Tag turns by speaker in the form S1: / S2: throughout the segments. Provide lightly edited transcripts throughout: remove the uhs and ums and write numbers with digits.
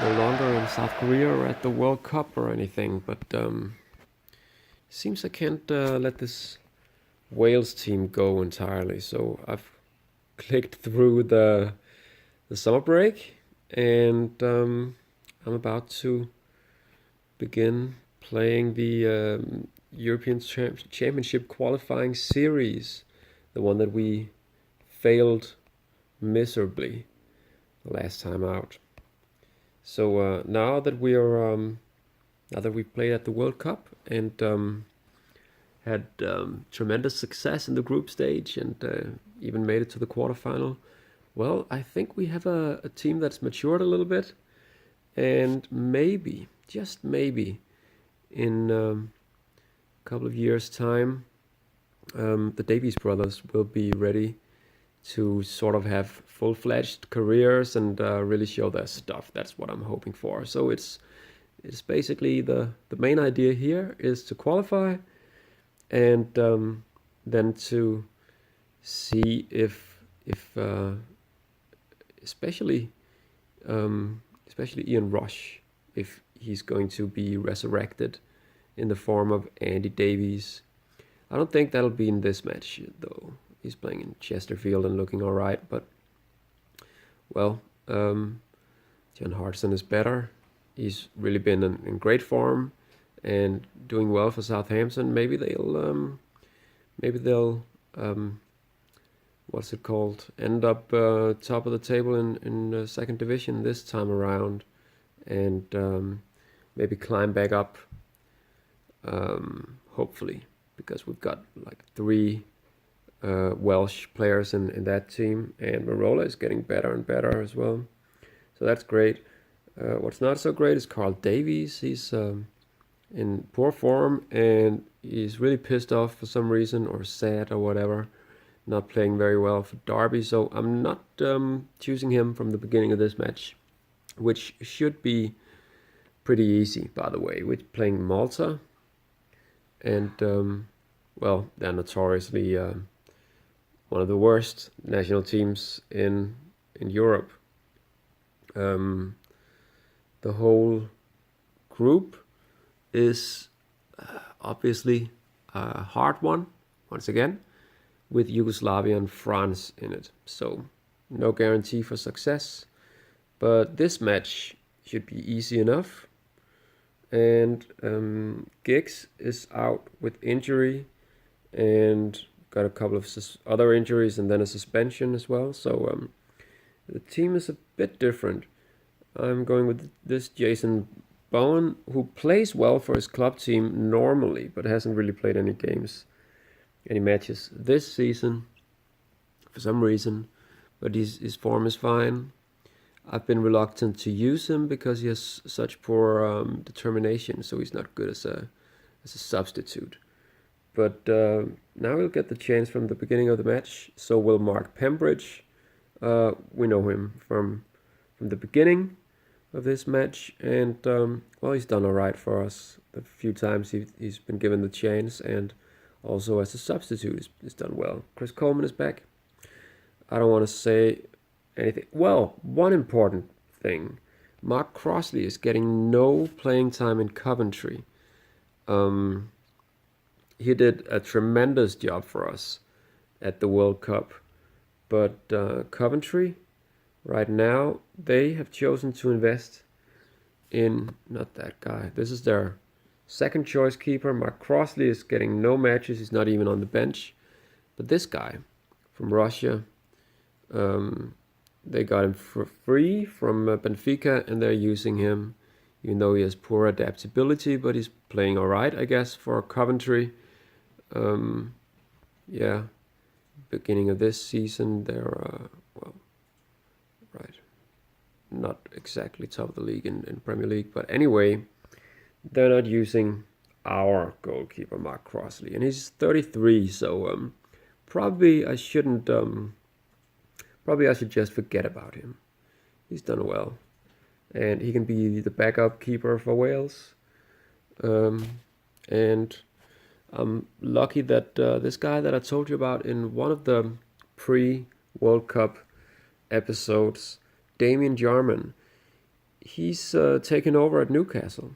S1: no longer in South Korea or at the World Cup or anything, but seems I can't let this Wales team go entirely. So I've clicked through the summer break, and I'm about to begin playing the European Championship qualifying series, the one that we failed miserably last time out. So now that we've played at the World Cup and had tremendous success in the group stage and even made it to the quarterfinal, well, I think we have a team that's matured a little bit, and maybe, just maybe, in a couple of years' time, the Davies brothers will be ready to sort of have full-fledged careers and really show their stuff. That's what I'm hoping for. So it's basically the main idea here is to qualify and then to see if especially especially Ian Rush, if he's going to be resurrected in the form of Andy Davies. I don't think that'll be in this match though. He's playing in Chesterfield and looking all right, but well, John Hartson is better. He's really been in great form and doing well for Southampton. Maybe they'll what's it called? End up top of the table in the second division this time around, and maybe climb back up. Hopefully, because we've got like three Welsh players in that team, and Marola is getting better and better as well. So that's great. What's not so great is Carl Davies. He's in poor form, and he's really pissed off for some reason, or sad or whatever. Not playing very well for Derby, so I'm not choosing him from the beginning of this match, which should be pretty easy, by the way. We're playing Malta, and well, they're notoriously one of the worst national teams in Europe. The whole group is obviously a hard one, once again, with Yugoslavia and France in it. So no guarantee for success, but this match should be easy enough. And Giggs is out with injury and got a couple of other injuries and then a suspension as well. So the team is a bit different. I'm going with this Jason Bowen, who plays well for his club team normally, but hasn't really played any matches this season for some reason. But his form is fine. I've been reluctant to use him because he has such poor determination, so he's not good as a substitute. But now he'll get the chance from the beginning of the match. So will Mark Pembridge. We know him from the beginning of this match, and well, he's done all right for us the few times he's been given the chance, and also as a substitute he's done well. Chris Coleman is back. I don't want to say anything. Well, one important thing, Mark Crossley is getting no playing time in Coventry. He did a tremendous job for us at the World Cup, but Coventry right now, they have chosen to invest in, not that guy, this is their second choice keeper. Mark Crossley is getting no matches, he's not even on the bench. But this guy from Russia, they got him for free from Benfica, and they're using him, even though he has poor adaptability, but he's playing all right, I guess, for Coventry. Yeah, beginning of this season, they're, well, right, not exactly top of the league in Premier League, but anyway, they're not using our goalkeeper, Mark Crossley, and he's 33, so probably I shouldn't, probably I should just forget about him. He's done well, and he can be the backup keeper for Wales, and I'm lucky that this guy that I told you about in one of the pre-World Cup episodes, Damien Jarman, he's taken over at Newcastle,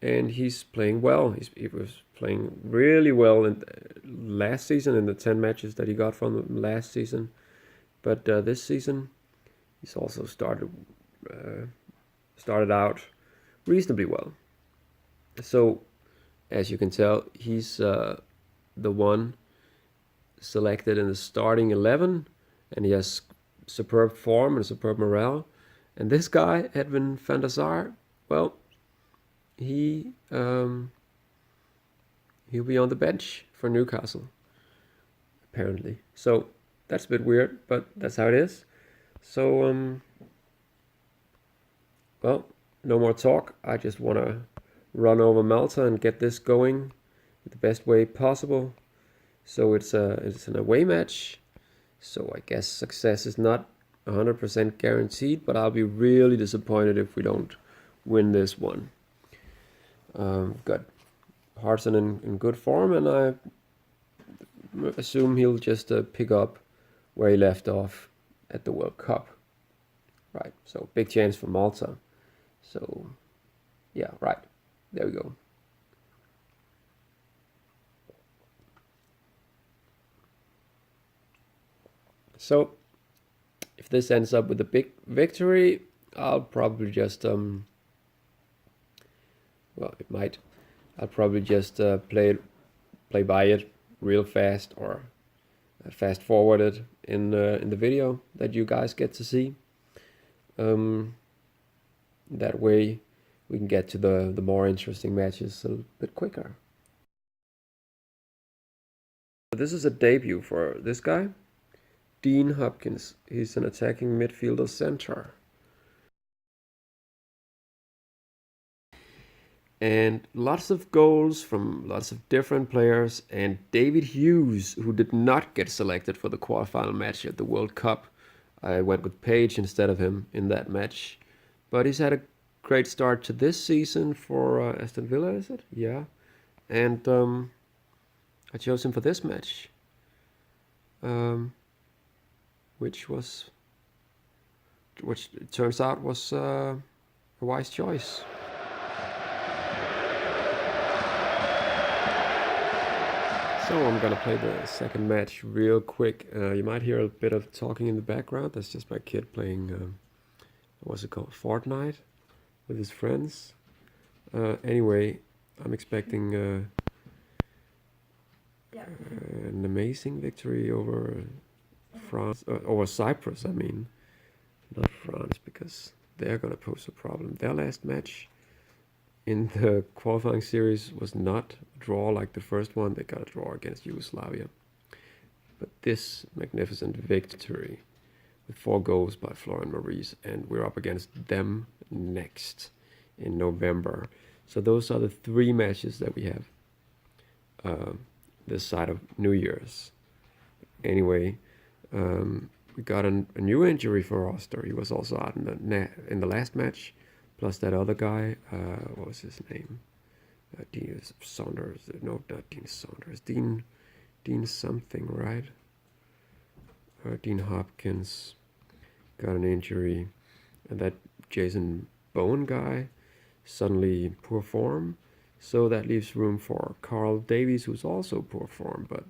S1: and he's playing well. He was playing really well in last season in the 10 matches that he got from last season. But this season, he's also started out reasonably well. So, as you can tell, he's the one selected in the starting 11, and he has superb form and superb morale. And this guy, Edwin van der Sar, well, he'll be on the bench for Newcastle, apparently. So that's a bit weird, but that's how it is. So, well, no more talk. I just want to run over Malta and get this going the best way possible. So it's an away match. So I guess success is not 100% guaranteed, but I'll be really disappointed if we don't win this one. Got Hartson in good form, and I assume he'll just pick up where he left off at the World Cup. Right, so big chance for Malta. So, yeah, right, there we go. So, if this ends up with a big victory, I'll probably just, well, it might. I'll probably just play by it real fast, or fast forward it in the video that you guys get to see. That way we can get to the more interesting matches a little bit quicker. This is a debut for this guy, Dean Hopkins. He's an attacking midfielder center. And lots of goals from lots of different players. And David Hughes, who did not get selected for the quarterfinal match at the World Cup. I went with Page instead of him in that match. But he's had a great start to this season for Aston Villa, is it? Yeah. And I chose him for this match. Which it turns out was a wise choice. So I'm gonna play the second match real quick. You might hear a bit of talking in the background. That's just my kid playing, what's it called, Fortnite with his friends. Anyway, I'm expecting an amazing victory over France, over Cyprus, I mean. Not France, because they're gonna pose a problem. Their last match in the qualifying series was not a draw like the first one. They got a draw against Yugoslavia. But this magnificent victory with 4 goals by Florian Maurice, and we're up against them next in November. So those are the 3 matches that we have this side of New Year's. Anyway, we got a new injury for Oster. He was also out in the last match. Plus that other guy, what was his name? Dean Saunders. No, not Dean Saunders. Dean something, right? Dean Hopkins got an injury. And that Jason Bowen guy, suddenly in poor form. So that leaves room for Carl Davies, who's also poor form, but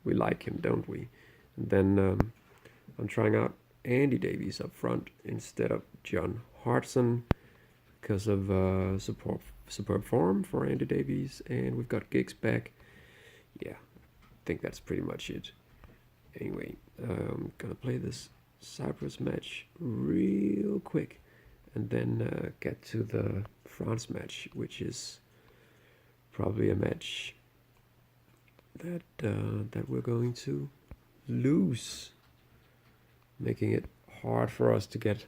S1: we like him, don't we? And then I'm trying out Andy Davies up front instead of John Hartson, because of superb form for Andy Davies, and we've got Giggs back. Yeah, I think that's pretty much it. Anyway, I'm gonna play this Cyprus match real quick, and then get to the France match, which is probably a match that that we're going to lose, making it hard for us to get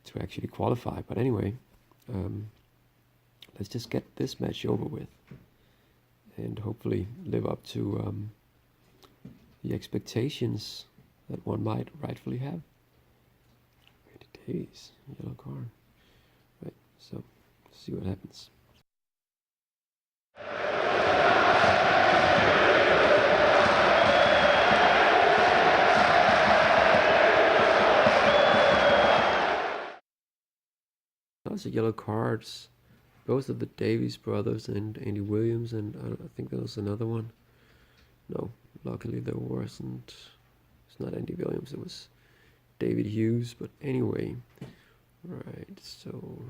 S1: to actually qualify. But anyway, let's just get this match over with and hopefully live up to the expectations that one might rightfully have. 80 days, yellow card. Right, so see what happens. bunch of yellow cards. Both of the Davies brothers and Andy Williams, and I think there was another one. No, luckily there wasn't. It's not Andy Williams, it was David Hughes. But anyway, right, so...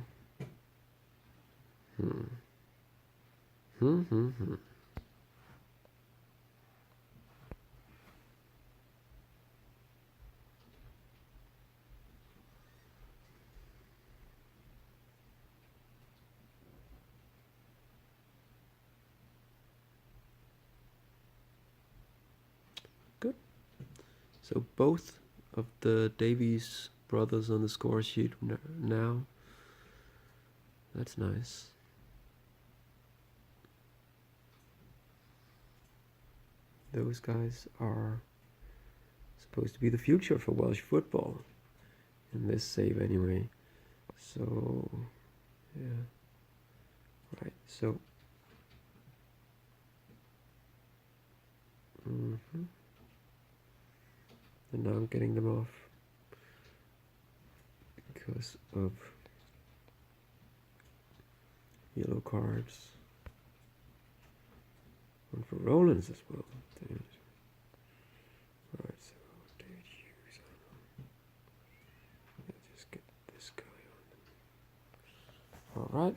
S1: Good. So both of the Davies brothers on the score sheet now. That's nice. Those guys are supposed to be the future for Welsh football, in this save anyway. So, yeah. Right, so... And now I'm getting them off because of yellow cards. One for Rollins as well. Alright, so David Hughes. Let's just get this guy on. Alright.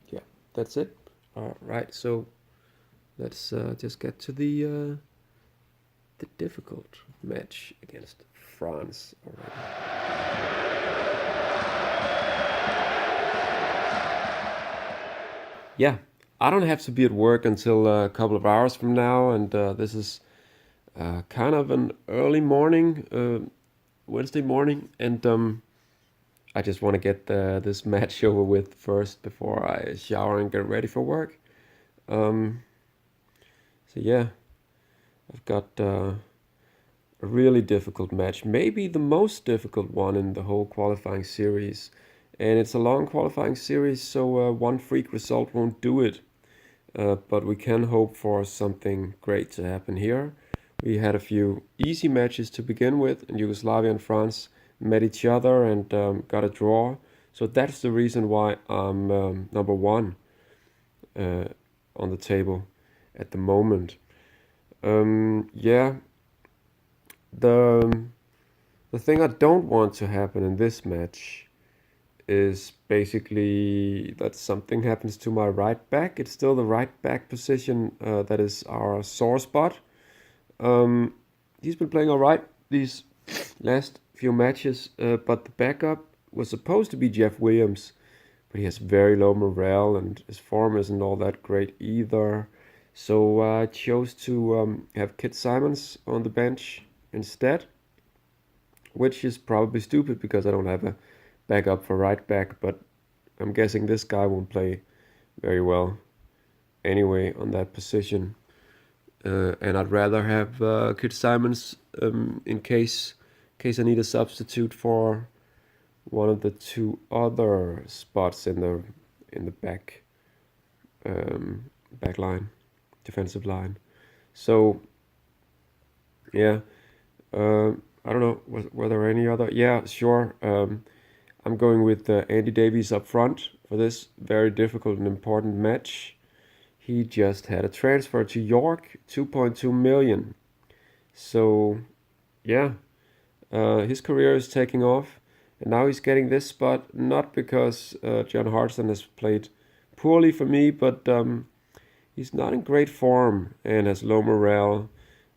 S1: Yeah, that's it. Alright, so let's just get to the difficult match against France already. Yeah, I don't have to be at work until a couple of hours from now, and this is kind of an early morning, Wednesday morning, and I just want to get this match over with first before I shower and get ready for work. So yeah, I've got a really difficult match, maybe the most difficult one in the whole qualifying series. And it's a long qualifying series, so one freak result won't do it. But we can hope for something great to happen here. We had a few easy matches to begin with, and Yugoslavia and France met each other and got a draw. So that's the reason why I'm number one on the table at the moment. Yeah, the thing I don't want to happen in this match is basically that something happens to my right back. It's still the right back position that is our sore spot. He's been playing all right these last few matches, but the backup was supposed to be Jeff Williams, but he has very low morale and his form isn't all that great either. So I chose to have Kit Simons on the bench instead, which is probably stupid because I don't have a backup for right back, but I'm guessing this guy won't play very well anyway on that position. And I'd rather have Kit Simons in case I need a substitute for one of the two other spots in the back line, defensive line. So yeah, I don't know. Were there any other? Yeah, sure. I'm going with Andy Davies up front for this very difficult and important match. He just had a transfer to York, 2.2 million. So yeah, his career is taking off, and now he's getting this spot not because John Hartson has played poorly for me, but he's not in great form and has low morale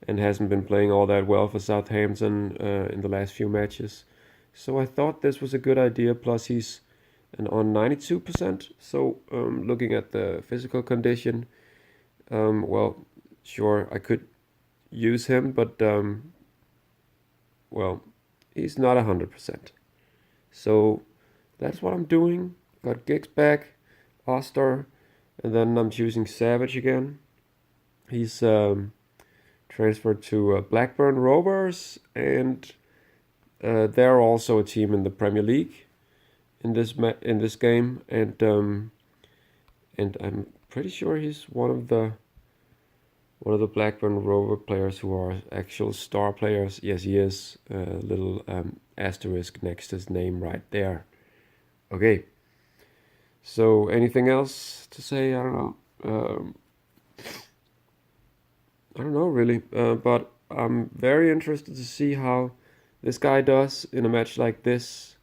S1: and hasn't been playing all that well for Southampton in the last few matches. So I thought this was a good idea, plus he's on 92%. So looking at the physical condition, well, sure, I could use him, but well, he's not 100%. So that's what I'm doing. Got Giggs back, Oster, and then I'm choosing Savage again. He's transferred to Blackburn Rovers, and they're also a team in the Premier League in this game. And and I'm pretty sure he's one of the Blackburn Rover players who are actual star players. Yes, he is. A little asterisk next to his name right there. Okay. So anything else to say? I don't know. I don't know really, but I'm very interested to see how this guy does in a match like this.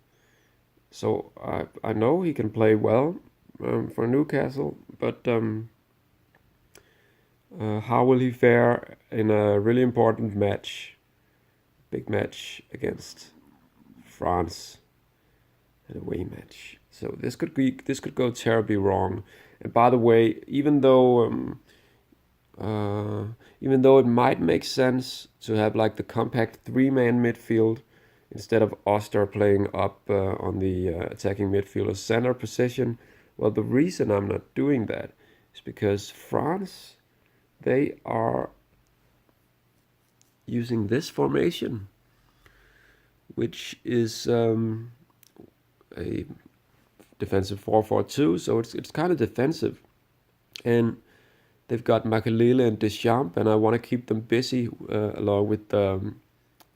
S1: So I know he can play well for Newcastle, but how will he fare in a really important match, big match against France, an away match? So this could go terribly wrong. And by the way, uh, even though it might make sense to have like the compact three-man midfield instead of Oster playing up on the attacking midfielder center position, well, the reason I'm not doing that is because France, they are using this formation, which is a defensive 4-4-2, so it's kind of defensive, and they've got Makelele and Deschamps, and I want to keep them busy along with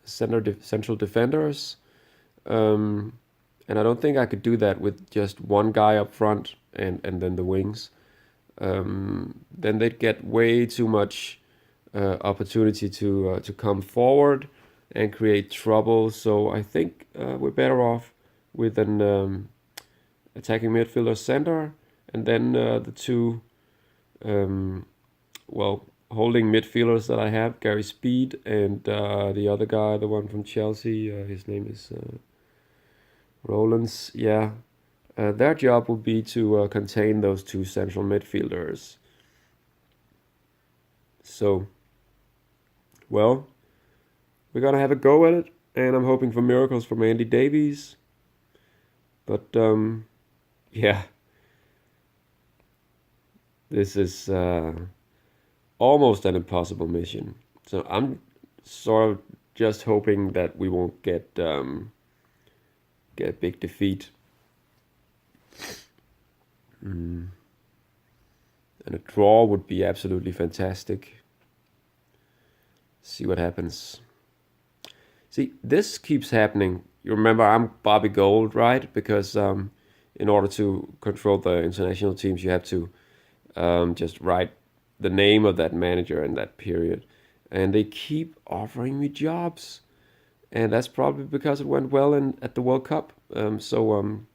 S1: central defenders. And I don't think I could do that with just one guy up front and then the wings. Then they'd get way too much opportunity to come forward and create trouble. So I think we're better off with an attacking midfielder center, and then the two holding midfielders that I have, Gary Speed and the other guy, the one from Chelsea, his name is Rollins. Yeah, their job will be to contain those two central midfielders. So, well, we're gonna have a go at it, and I'm hoping for miracles from Andy Davies. But yeah, this is almost an impossible mission. So I'm sort of just hoping that we won't get a big defeat. And a draw would be absolutely fantastic. See what happens. See, this keeps happening. You remember I'm Bobby Gold, right? Because in order to control the international teams, you have to just write the name of that manager in that period. And they keep offering me jobs. And that's probably because it went well at the World Cup. So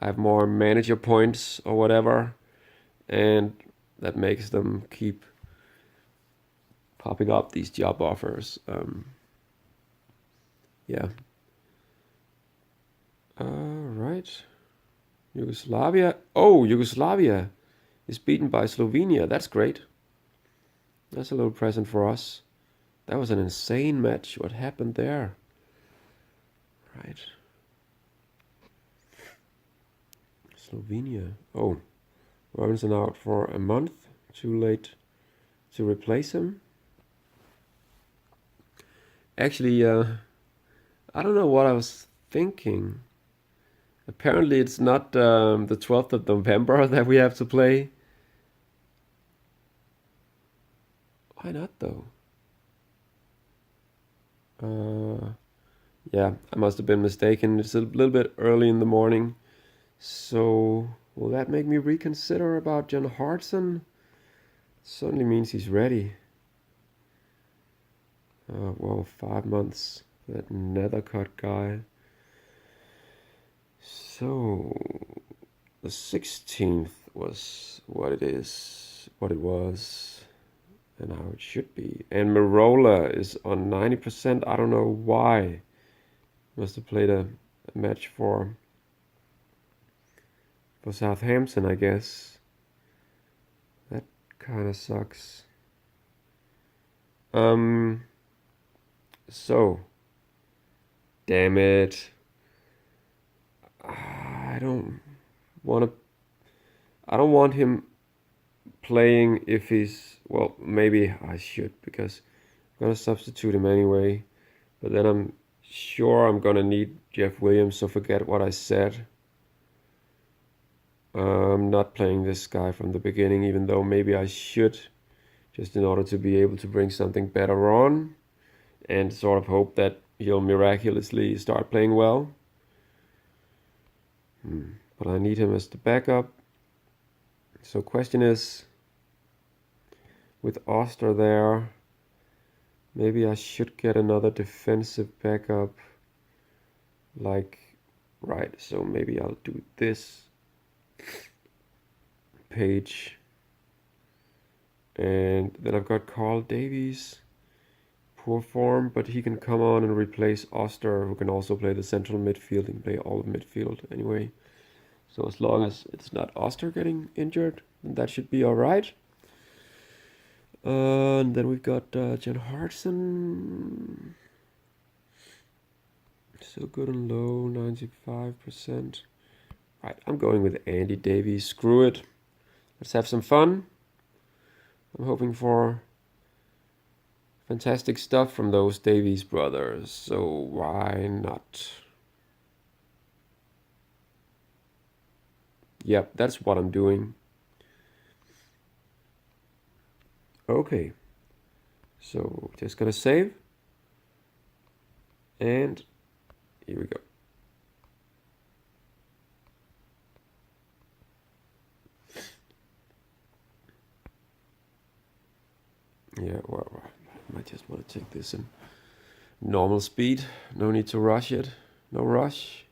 S1: I have more manager points or whatever. And that makes them keep popping up these job offers. Yeah. All right. Yugoslavia. Oh, Yugoslavia is beaten by Slovenia. That's great. That's a little present for us. That was an insane match. What happened there? Right. Slovenia. Oh, Robinson out for a month. Too late to replace him. Actually, I don't know what I was thinking. Apparently, it's not the 12th of November that we have to play. Why not, though? Yeah, I must have been mistaken. It's a little bit early in the morning. So, will that make me reconsider about John Hartson? Certainly means he's ready. Well, 5 months. That Nethercut guy. So, the 16th was what it was, and how it should be. And Marola is on 90%. I don't know why. Must have played a match for Southampton, I guess. That kind of sucks. So, damn it. I don't want to. I don't want him playing if he's. Well, maybe I should because I'm gonna substitute him anyway. But then I'm sure I'm gonna need Jeff Williams, so forget what I said. I'm not playing this guy from the beginning, even though maybe I should, just in order to be able to bring something better on and sort of hope that he'll miraculously start playing well. But I need him as the backup. So question is, with Oster there, maybe I should get another defensive backup. Like, right, so maybe I'll do this page. And then I've got Carl Davies. Poor form, but he can come on and replace Oster, who can also play the central midfield. He can play all of midfield anyway. So as long as it's not Oster getting injured, then that should be alright. And then we've got Jen Hartson. Still good and low, 95%. Right, I'm going with Andy Davies. Screw it. Let's have some fun. I'm hoping for fantastic stuff from those Davies brothers, so why not? Yep, that's what I'm doing. Okay, so just gonna save, and here we go. Yeah, well, I might just want to take this in normal speed. No need to rush it. No rush.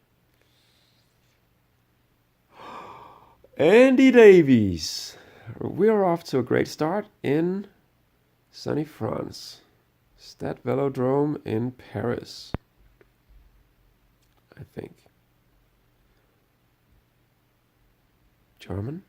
S1: Andy Davies. We are off to a great start in sunny France. Stade Velodrome in Paris, I think. German?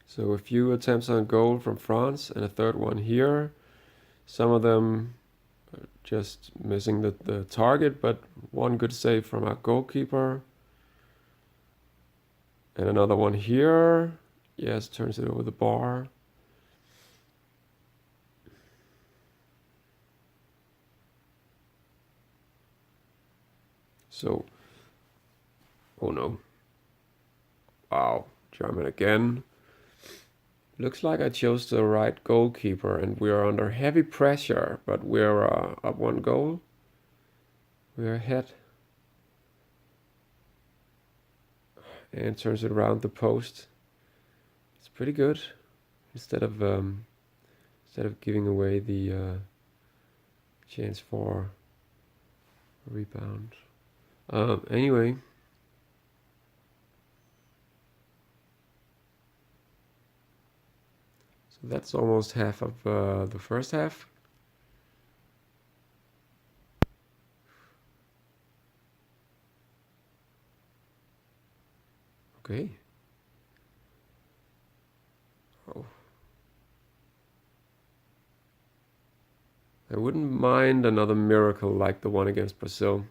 S1: So a few attempts on goal from France and a third one here. Some of them just missing the target, but one good save from our goalkeeper. And another one here. Yes, turns it over the bar. So, oh no. Wow, German again. Looks like I chose the right goalkeeper and we are under heavy pressure, but we're up one goal. We're ahead. And turns it around the post. It's pretty good. Instead of giving away the chance for a rebound. Anyway. So that's almost half of the first half. Okay. Oh. I wouldn't mind another miracle like the one against Brazil.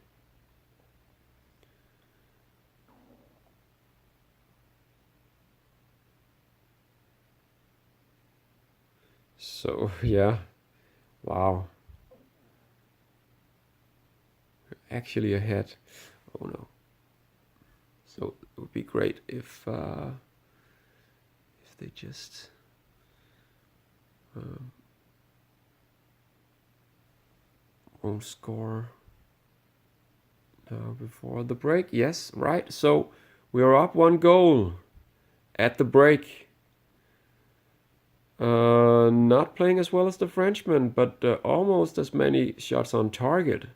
S1: So, yeah. Wow. We're actually ahead. Oh no. So it would be great if they just won't score now before the break. Yes, right. So we are up one goal at the break. Not playing as well as the Frenchman, but almost as many shots on target.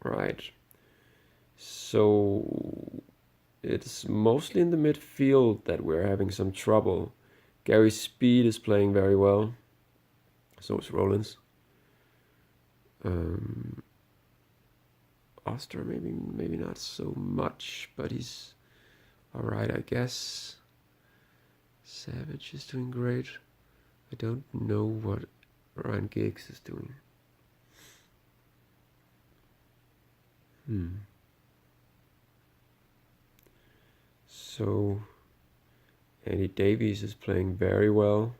S1: Right. So it's mostly in the midfield that we're having some trouble. Gary Speed is playing very well. So is Rollins. Oster maybe not so much, but he's alright, I guess. Savage is doing great. I don't know what Ryan Giggs is doing. So Andy Davies is playing very well.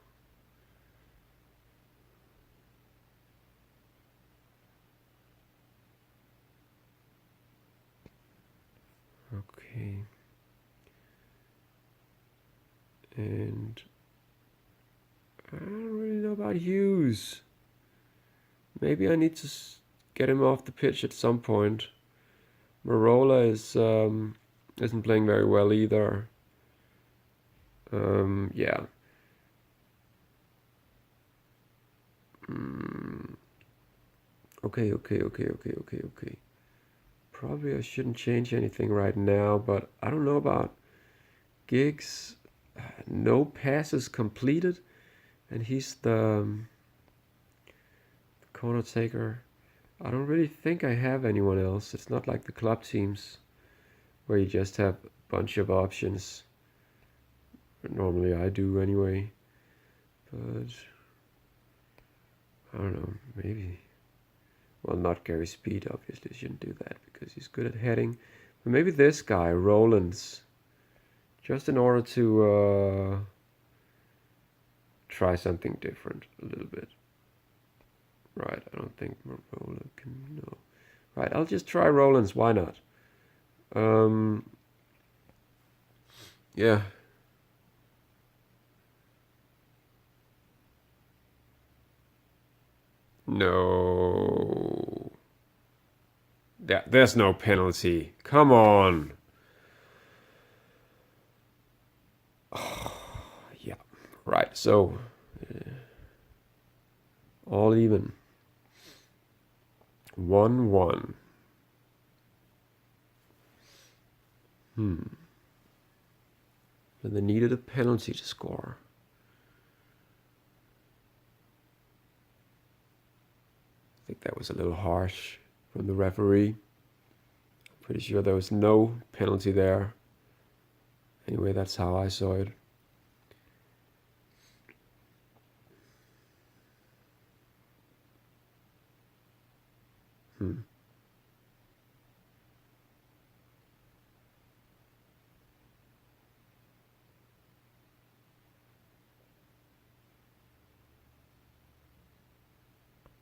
S1: Okay. And I don't really know about Hughes. Maybe I need to get him off the pitch at some point. Marola isn't playing very well either. Yeah. Okay. Probably I shouldn't change anything right now, but I don't know about Giggs. No passes completed, and he's the corner taker. I don't really think I have anyone else. It's not like the club teams where you just have a bunch of options. Normally I do anyway. But I don't know, maybe. Well, not Gary Speed, obviously. Shouldn't do that because he's good at heading. But maybe this guy, Rollins. Just in order to try something different a little bit. Right, I don't think Marola can, no. Right, I'll just try Rollins, why not? Yeah. No. There's no penalty. Come on. Yeah, right, so all even. 1-1. And they needed a penalty to score. I think that was a little harsh from the referee. I'm pretty sure there was no penalty there. Anyway, that's how I saw it.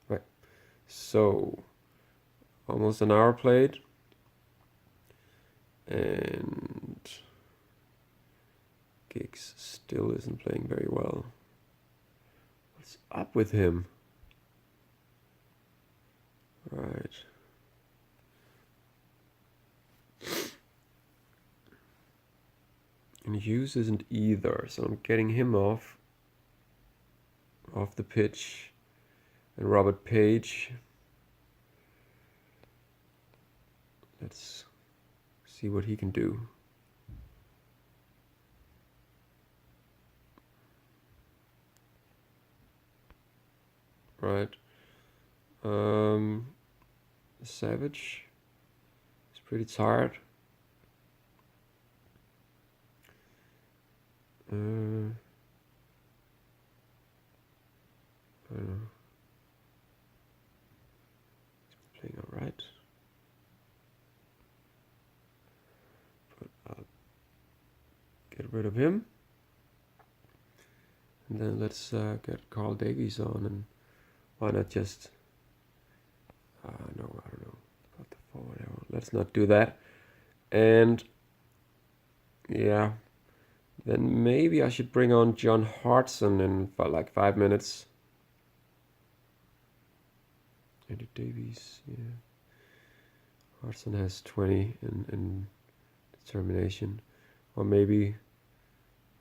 S1: Right. So, almost an hour played. And Giggs still isn't playing very well. What's up with him? Right. And Hughes isn't either, so I'm getting him off the pitch. And Robert Page. Let's see what he can do. Right. Savage is pretty tired. I don't know. He's playing alright. But I'll get rid of him. And then let's get Carl Davies on, and why not just no, I don't know about the forward arrow. Let's not do that. And yeah, then maybe I should bring on John Hartson in for like 5 minutes. Andy Davies, yeah. Hartson has 20 in determination. Or maybe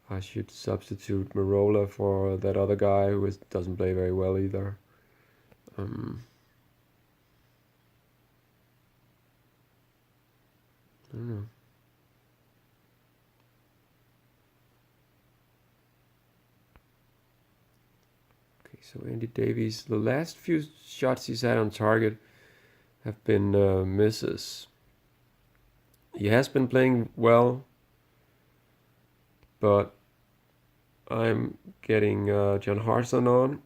S1: I should substitute Marola for that other guy who doesn't play very well either. I don't know. Okay, so Andy Davies, the last few shots he's had on target have been misses. He has been playing well, but I'm getting John Hartson on.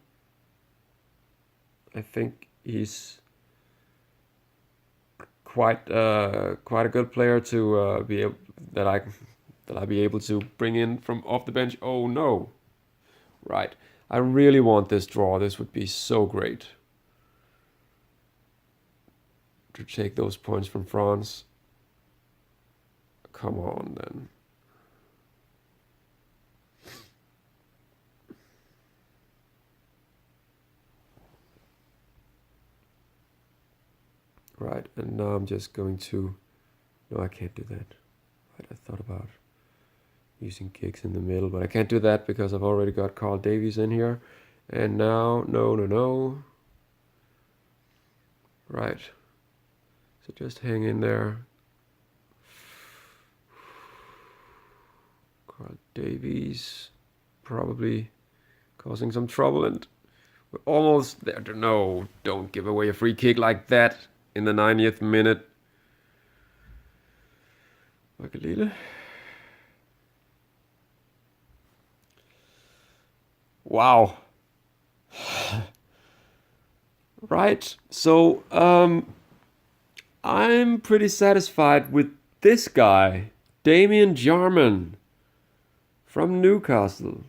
S1: I think he's quite quite a good player to be able that I'll be able to bring in from off the bench. Oh no, right. I really want this draw. This would be so great to take those points from France. Come on then. Right, and now I'm just going to... No, I can't do that. Right, I thought about using kicks in the middle, but I can't do that because I've already got Carl Davies in here. And now, no. Right. So just hang in there. Carl Davies probably causing some trouble, and we're almost there. No, don't give away a free kick like that in the 90th minute. Makelele. Wow. Right, so I'm pretty satisfied with this guy, Damien Jarman from Newcastle.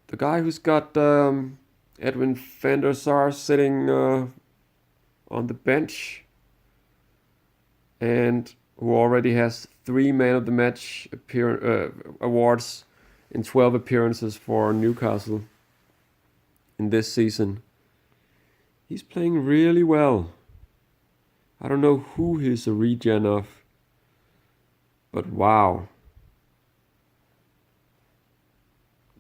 S1: The guy who's got Edwin van der Sar sitting on the bench and who already has 3 Man of the Match awards in 12 appearances for Newcastle in this season. He's playing really well. I don't know who he's a regen of, but wow.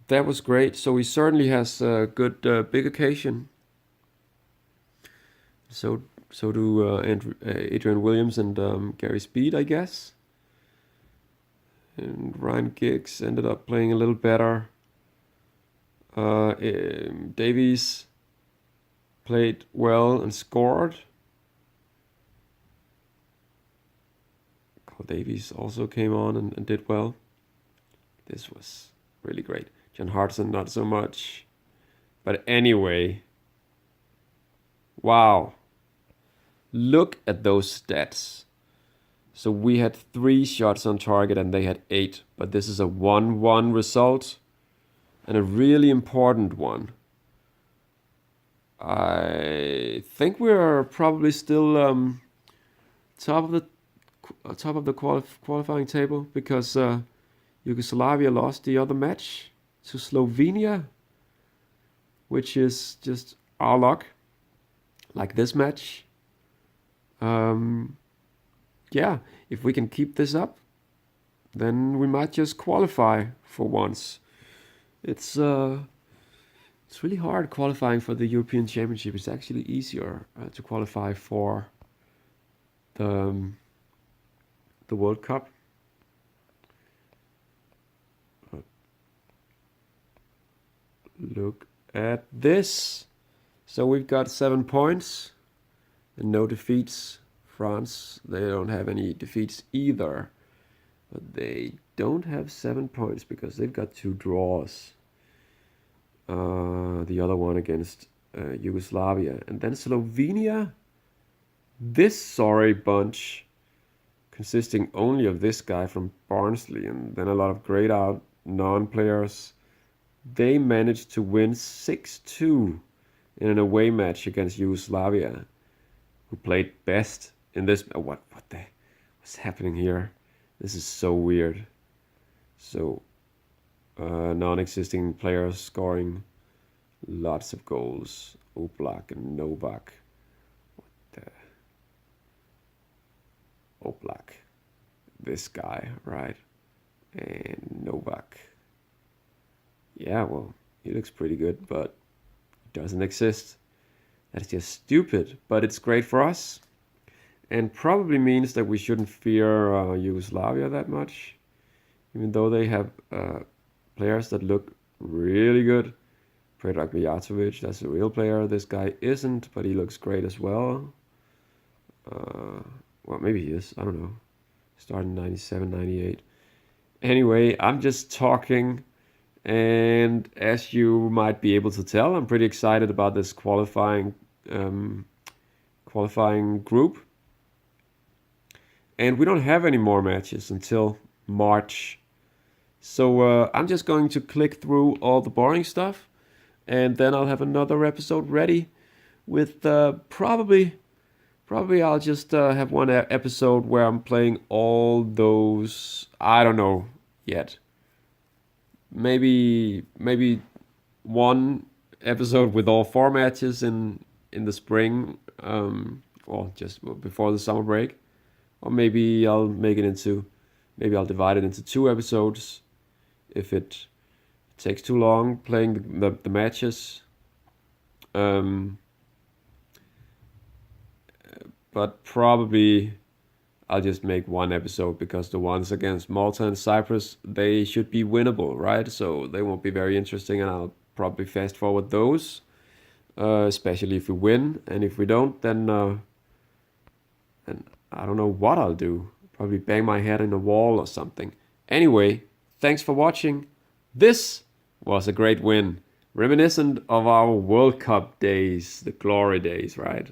S1: That was great. So he certainly has a good big occasion. So do Adrian Williams and Gary Speed, I guess. And Ryan Giggs ended up playing a little better. Davies played well and scored. Carl Davies also came on and did well. This was really great. John Hartson, not so much. But anyway, wow. Look at those stats. So we had 3 shots on target and they had 8. But this is a 1-1 result. And a really important one. I think we're probably still top of the qualifying table because Yugoslavia lost the other match to Slovenia, which is just our luck, like this match. Yeah, if we can keep this up, then we might just qualify for once. It's really hard qualifying for the European Championship. It's actually easier to qualify for the World Cup. But look at this. So we've got 7 points and no defeats. France, they don't have any defeats either. But they don't have 7 points because they've got 2 draws. The other one against Yugoslavia. And then Slovenia, this sorry bunch, consisting only of this guy from Barnsley and then a lot of grayed out non-players, they managed to win 6-2 in an away match against Yugoslavia, who played best in this. What's happening here? This is so weird. So non-existing players scoring lots of goals. Oblak and Novak. Oblak. This guy, right? And Novak. Yeah, well, he looks pretty good, but doesn't exist. That's just stupid, but it's great for us. And probably means that we shouldn't fear Yugoslavia that much. Even though they have players that look really good. Predrag Mijatovic, that's a real player. This guy isn't, but he looks great as well. Well, maybe he is. I don't know. Started in 97, 98. Anyway, I'm just talking. And as you might be able to tell, I'm pretty excited about this qualifying qualifying group. And we don't have any more matches until March. So I'm just going to click through all the boring stuff, and then I'll have another episode ready with probably I'll just have one episode where I'm playing all those. I don't know yet. Maybe one episode with all 4 matches in the spring, or just before the summer break, or maybe I'll divide it into 2 episodes if it takes too long playing the matches. But probably I'll just make 1 episode, because the ones against Malta and Cyprus, they should be winnable, right? So they won't be very interesting, and I'll probably fast forward those, especially if we win. And if we don't, then I don't know what I'll do. Probably bang my head in a wall or something. Anyway, thanks for watching. This was a great win, reminiscent of our World Cup days, the glory days, right?